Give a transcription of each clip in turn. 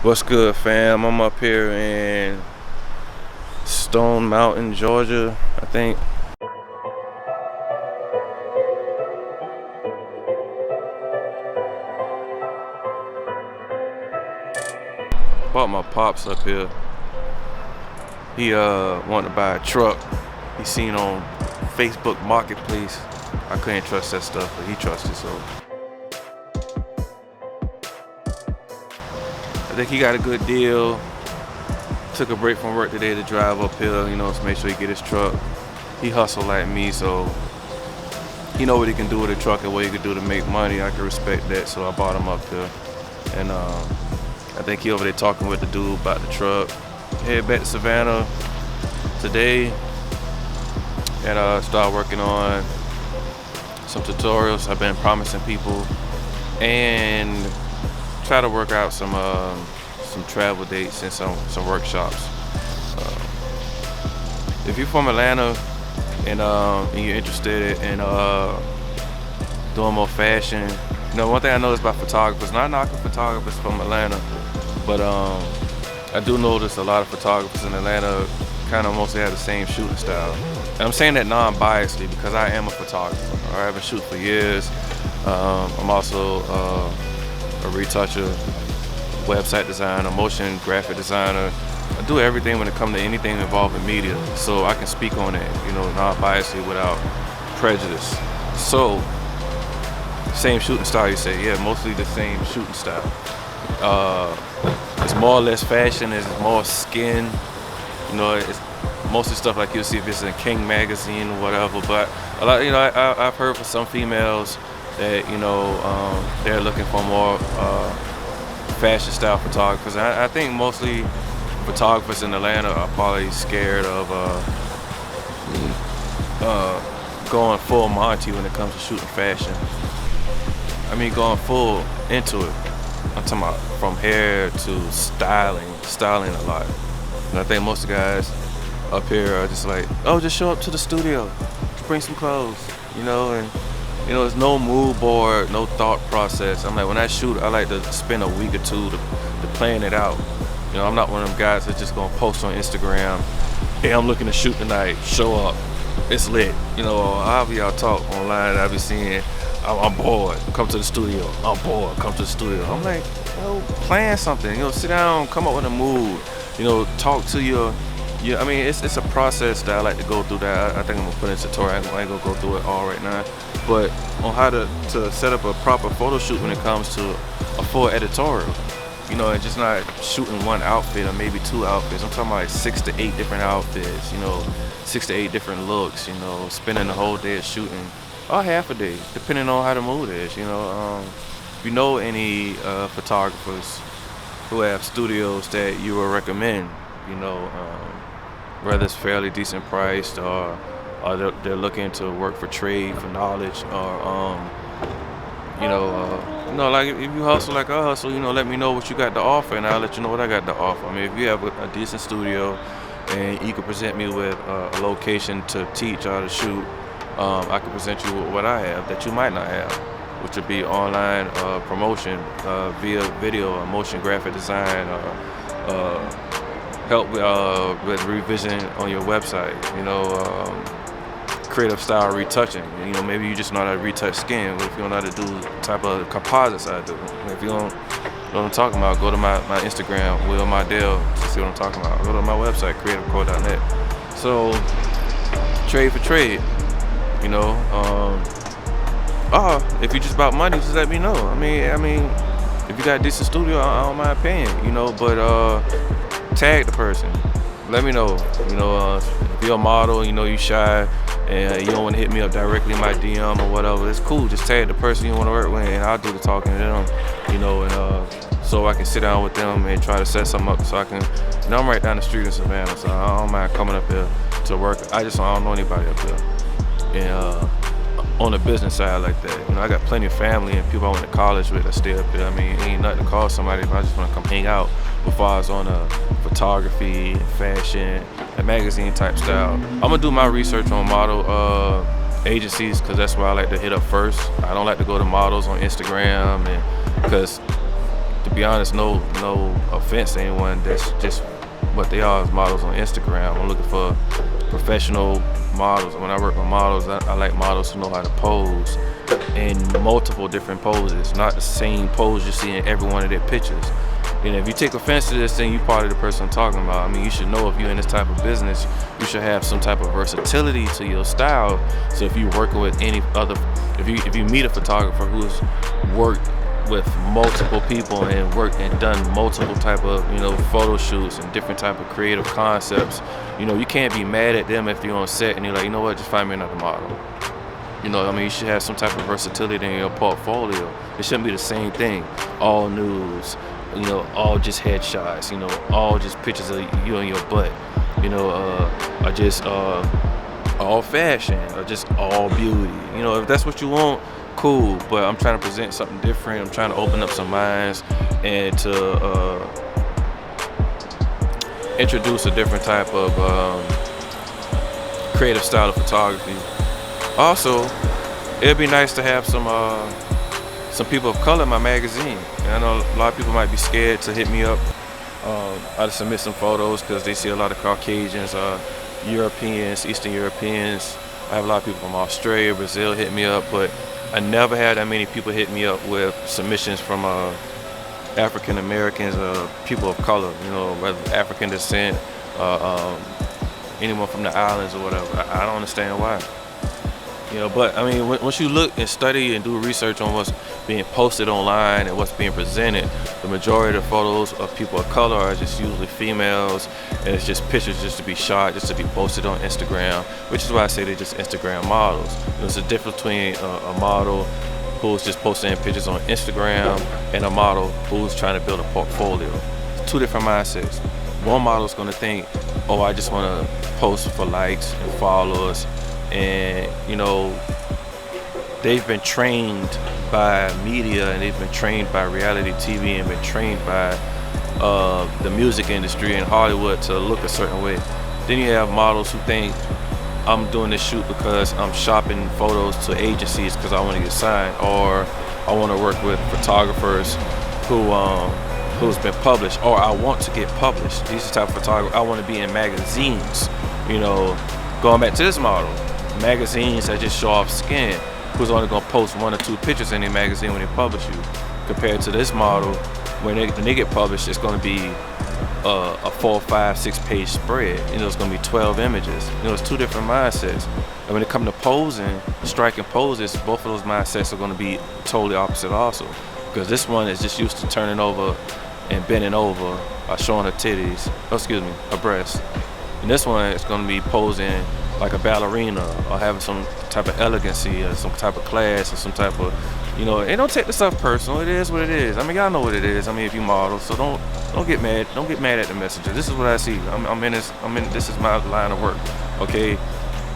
What's good, fam? I'm up here in Stone Mountain, Georgia, I think. Bought my pops up here. He wanted to buy a truck. He seen on Facebook Marketplace. I couldn't trust that stuff, but he trusted, so I think he got a good deal. Took a break from work today to drive up here, to make sure he get his truck. He hustle like me, so he know what he can do with a truck and what he can do to make money. I can respect that, so I bought him up here. And I think he over there talking with the dude about the truck. Head back to Savannah today and start working on some tutorials I've been promising people, and try to work out some travel dates and some workshops. If you're from Atlanta and you're interested in doing more fashion, one thing I noticed about photographers, not knocking photographers from Atlanta, but I do notice a lot of photographers in Atlanta kind of mostly have the same shooting style. And I'm saying that non-biasedly because I am a photographer. I've been shooting for years. I'm also a retoucher, website designer, motion graphic designer. I do everything when it comes to anything involving media, so I can speak on it, non-biasedly without prejudice. So, same shooting style, you say? Yeah, mostly the same shooting style. It's more or less fashion. It's more skin. It's mostly stuff like you'll see if it's in King magazine or whatever. But a lot, I've heard from some females that they're looking for more fashion style photographers. And I think mostly photographers in Atlanta are probably scared of going full Monty when it comes to shooting fashion. I mean, going full into it. I'm talking about from hair to styling a lot. And I think most of the guys up here are just like, oh, just show up to the studio, bring some clothes, and there's no mood board, no thought process. I'm like, when I shoot, I like to spend a week or two to plan it out. I'm not one of them guys that's just gonna post on Instagram, hey, I'm looking to shoot tonight, show up, it's lit. Or however y'all talk online, I be seeing, I'm bored, come to the studio. I'm bored, come to the studio. I'm like, plan something, sit down, come up with a mood, talk to your I mean, it's a process that I like to go through that I think I'm gonna put in a tutorial. I ain't gonna go through it all right now, but on how to set up a proper photo shoot when it comes to a full editorial, and just not shooting one outfit or maybe two outfits. I'm talking about like 6 to 8 different outfits, 6 to 8 different looks, spending the whole day shooting, or half a day, depending on how the mood is, If you know any photographers who have studios that you would recommend, whether it's fairly decent priced or they're looking to work for trade, for knowledge, or like if you hustle like I hustle, let me know what you got to offer, and I'll let you know what I got to offer. I mean, if you have a decent studio and you can present me with a location to teach or to shoot, I can present you with what I have that you might not have, which would be online promotion via video or motion graphic design, or help with revision on your website, creative style retouching. Maybe you just know how to retouch skin. What if you don't know how to do the type of composites I do? If you don't know what I'm talking about, go to my Instagram, Will Mydell, to see what I'm talking about. Go to my website, creativeco.net. So, trade for trade, if you just about money, just let me know. I mean, if you got a decent studio, I don't mind paying, but tag the person. Let me know, if you're a model, you shy, and you don't want to hit me up directly in my DM or whatever, it's cool. Just tag the person you want to work with, and I'll do the talking to them, and so I can sit down with them and try to set something up so I can, I'm right down the street in Savannah, so I don't mind coming up here to work. I don't know anybody up here. And on the business side like that, I got plenty of family and people I went to college with that stay up here. I mean, it ain't nothing to call somebody if I just want to come hang out before I was on a photography, fashion, and magazine type style. I'm gonna do my research on model agencies, because that's where I like to hit up first. I don't like to go to models on Instagram, and because to be be honest, no offense to anyone. That's just what they are as models on Instagram. I'm looking for professional models. When I work with models, I like models who know how to pose in multiple different poses, not the same pose you see in every one of their pictures. And if you take offense to this, then you're part of the person I'm talking about. I mean, you should know if you're in this type of business, you should have some type of versatility to your style. So if you're working with any other, if you meet a photographer who's worked with multiple people and worked and done multiple type of, photo shoots and different type of creative concepts, you can't be mad at them if you're on set and you're like, you know what, just find me another model. You should have some type of versatility in your portfolio. It shouldn't be the same thing, all nudes, all just headshots, all just pictures of you and your butt, or just all fashion, or just all beauty. If that's what you want, cool, but I'm trying to present something different. I'm trying to open up some minds and to introduce a different type of creative style of photography. Also, it'd be nice to have some people of color in my magazine. And I know a lot of people might be scared to hit me up to submit some photos because they see a lot of Caucasians, Europeans, Eastern Europeans. I have a lot of people from Australia, Brazil hit me up, but I never had that many people hit me up with submissions from African Americans, people of color, whether African descent, anyone from the islands or whatever. I don't understand why. But I mean, once you look and study and do research on what's being posted online and what's being presented, the majority of the photos of people of color are just usually females, and it's just pictures just to be shot, just to be posted on Instagram, which is why I say they're just Instagram models. There's a difference between a model who's just posting pictures on Instagram and a model who's trying to build a portfolio. It's two different mindsets. One model is going to think, oh, I just want to post for likes and followers. And they've been trained by media, and they've been trained by reality TV, and been trained by the music industry and Hollywood to look a certain way. Then you have models who think, I'm doing this shoot because I'm shopping photos to agencies because I want to get signed, or I want to work with photographers who's been published, or I want to get published. These are the type of photographer I want to be in magazines. Going back to this model, magazines that just show off skin, who's only going to post 1 or 2 pictures in their magazine when they publish you, compared to this model, when they get published, it's going to be a 4, 5, 6 page spread. It's going to be 12 images. It's two different mindsets. And when it comes to posing, striking poses, both of those mindsets are going to be totally opposite also, because this one is just used to turning over and bending over, showing her titties, her breasts. And this one is going to be posing like a ballerina, or having some type of elegancy, or some type of class, or some type of, and don't take the stuff personal. It is what it is. I mean, y'all know what it is. I mean, if you model, so don't get mad. Don't get mad at the messenger. This is what I see. This is my line of work. Okay,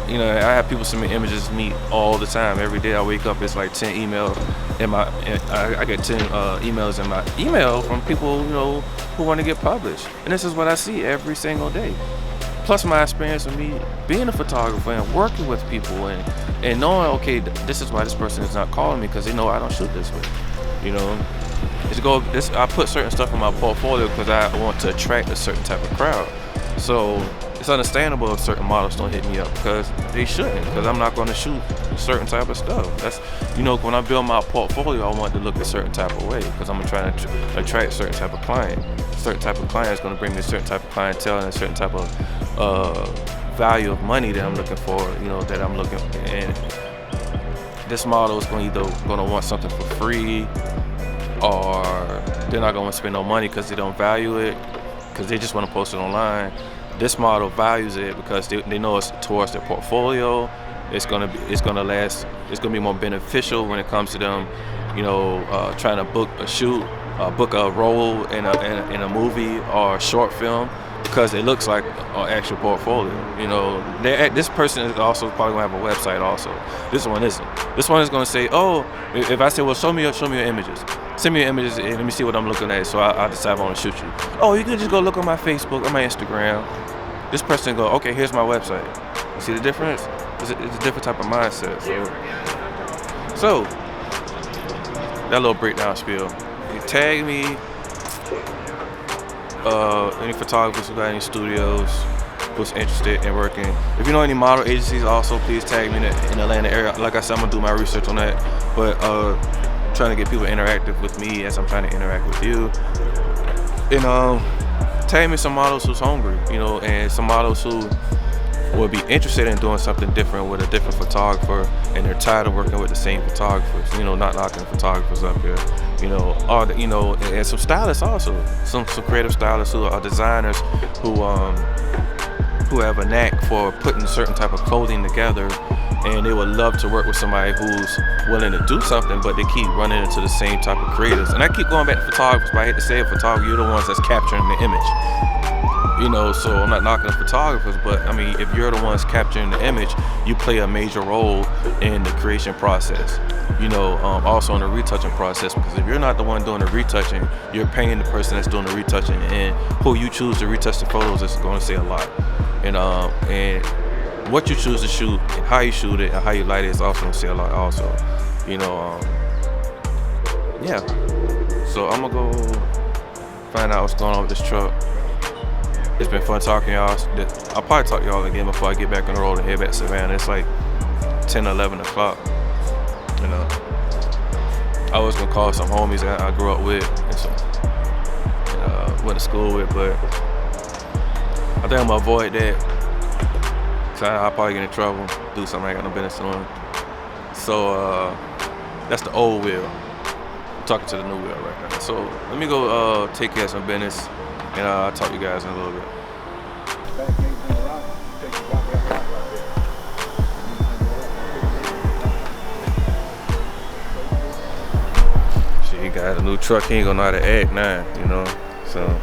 I have people send me images of me all the time. Every day I wake up, it's like 10 emails I get 10 emails in my email from people who want to get published, and this is what I see every single day. Plus my experience of me being a photographer and working with people and knowing, okay, this is why this person is not calling me, because they know I don't shoot this way. I put certain stuff in my portfolio because I want to attract a certain type of crowd. So it's understandable if certain models don't hit me up, because they shouldn't, because I'm not going to shoot certain type of stuff. That's, when I build my portfolio, I want it to look a certain type of way, because I'm trying to attract a certain type of client. A certain type of client is going to bring me a certain type of clientele and a certain type of value of money that I'm looking for, that I'm looking for. And this model is going to want something for free, or they're not going to spend no money because they don't value it, because they just want to post it online. This model values it because they know it's towards their portfolio. It's gonna last. It's gonna be more beneficial when it comes to them, trying to book a shoot, book a role in a movie or a short film, because it looks like an actual portfolio. This person is also probably gonna have a website also. This one isn't. This one is gonna say, oh, if I say, well, show me your images. Send me your images and let me see what I'm looking at, so I decide if I want to shoot you. Oh, you can just go look on my Facebook, on my Instagram. This person go, okay, here's my website. You see the difference? It's a different type of mindset. So that little breakdown spiel. You tag me any photographers who got any studios who's interested in working. If you know any model agencies, also please tag me in the Atlanta area. Like I said, I'm gonna do my research on that. But trying to get people interactive with me as I'm trying to interact with you. And tag me some models who's hungry, and some models who would be interested in doing something different with a different photographer, and they're tired of working with the same photographers. Not knocking photographers up here. And some stylists also, some creative stylists who are designers who have a knack for putting a certain type of clothing together, and they would love to work with somebody who's willing to do something, but they keep running into the same type of creators. And I keep going back to photographers, but I hate to say it, photographer, you're the ones that's capturing the image. So I'm not knocking the photographers, but I mean, if you're the ones capturing the image, you play a major role in the creation process. Also in the retouching process, because if you're not the one doing the retouching, you're paying the person that's doing the retouching, and who you choose to retouch the photos is going to say a lot. And what you choose to shoot, and how you shoot it, and how you light it is also going to say a lot also. Yeah. So I'm gonna go find out what's going on with this truck. It's been fun talking to y'all. I'll probably talk to y'all again before I get back on the road and head back to Savannah. It's like 10 or 11 o'clock. I was gonna call some homies that I grew up with and went to school with, but I think I'm gonna avoid that. Cause I'll probably get in trouble, do something I ain't got no business doing. So that's the old wheel. I'm talking to the new wheel right now. So let me go take care of some business, and I'll talk to you guys in a little bit. Shit, he got a new truck, he ain't gonna know how to act now, so.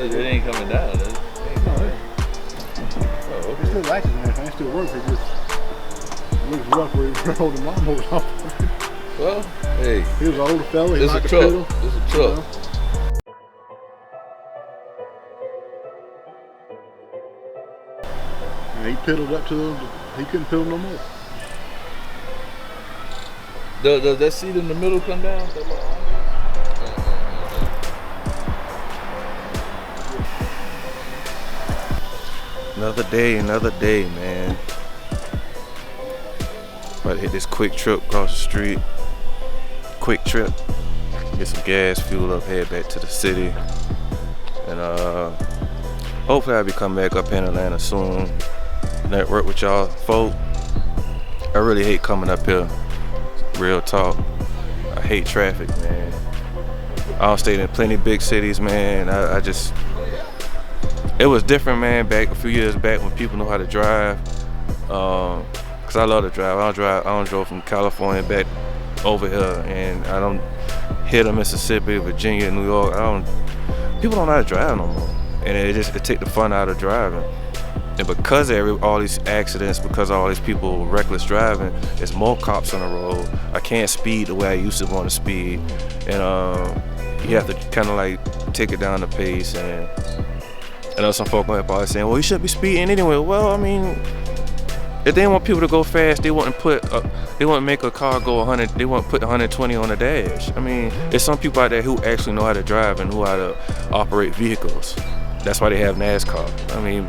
It ain't coming down, is it? Oh, okay. It's still latches and everything, it still works, it just looks rough where he's holding lawnmowers off. Well, hey. He was an older fella, he It's liked a the truck. pedal. It's a truck. And he pedaled up to them, he couldn't pedal no more. Does that seat in the middle come down? Another day, man. About to hit this quick trip across the street. Quick trip. Get some gas, fuel up, head back to the city. And hopefully I'll be coming back up in Atlanta soon. Network with y'all folk. I really hate coming up here. Real talk. I hate traffic, man. I don't stay in plenty big cities, man. I just, it was different, man, back a few years back when people know how to drive. Cause I love to drive. I don't drive from California back over here, and I don't hit Mississippi, Virginia, New York. People don't know how to drive no more, and it take the fun out of driving. And because of all these accidents, because of all these people reckless driving, there's more cops on the road. I can't speed the way I used to want to speed, and you have to kind of like take it down the pace. And I know some folk are probably saying, well, you should be speeding anyway. Well, I mean, if they want people to go fast, they wouldn't make a car go 100. They wouldn't put 120 on the dash. I mean, there's some people out there who actually know how to drive and know how to operate vehicles. That's why they have NASCAR. I mean,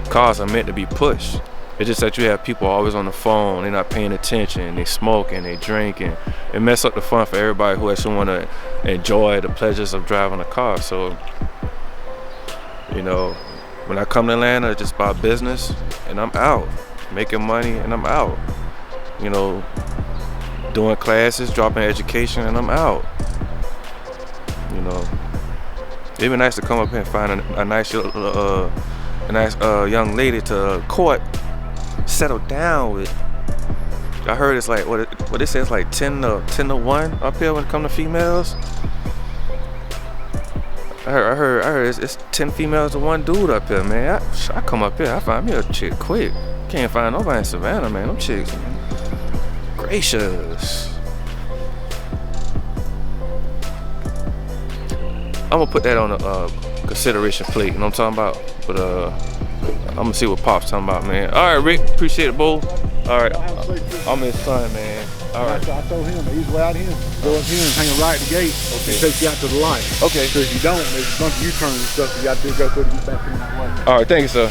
cars are meant to be pushed. It's just that you have people always on the phone, they're not paying attention, they smoking, they drinking. It mess up the fun for everybody who actually want to enjoy the pleasures of driving a car. So, when I come to Atlanta, it's just about business, and I'm out. Making money, and I'm out. Doing classes, dropping education, and I'm out. It'd be nice to come up here and find a nice young lady to court, settle down with. I heard it's like what it says, like 10 to 1 up here when it comes to females. I heard it's 10 females to 1 dude up here, man. I come up here, I find me a chick quick. Can't find nobody in Savannah, man. Them chicks, gracious. I'm gonna put that on the consideration plate, you know what I'm talking about? But I'm gonna see what Pop's talking about, man. All right, Rick, appreciate it, bro. All right, I'm his son, man. All right. I told him, he's way out here. Go up here and hang a right at the gate. Okay. It takes you out to the light. Okay. So if you don't, there's a bunch of U-turns and stuff you got to go through to get back in that way. All right, thank you, sir.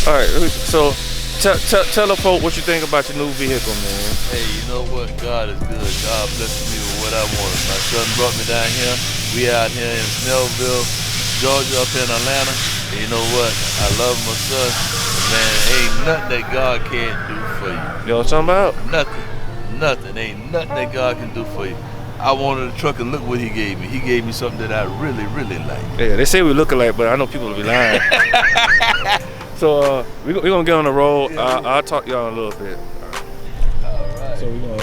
All right, so tell the folk what you think about your new vehicle, man. Hey, you know what? God is good. God blessed me with what I wanted. My son brought me down here. We out here in Snellville, Georgia, up in Atlanta. And you know what? I love my son. Man, ain't nothing that God can't do for you. You know what I'm talking about? Nothing. Nothing. Ain't nothing that God can do for you. I wanted a truck and look what he gave me. He gave me something that I really, really like. Yeah, they say we look alike, but I know people will be lying. So we're gonna get on the road. I'll talk to y'all in a little bit. All right. So we're gonna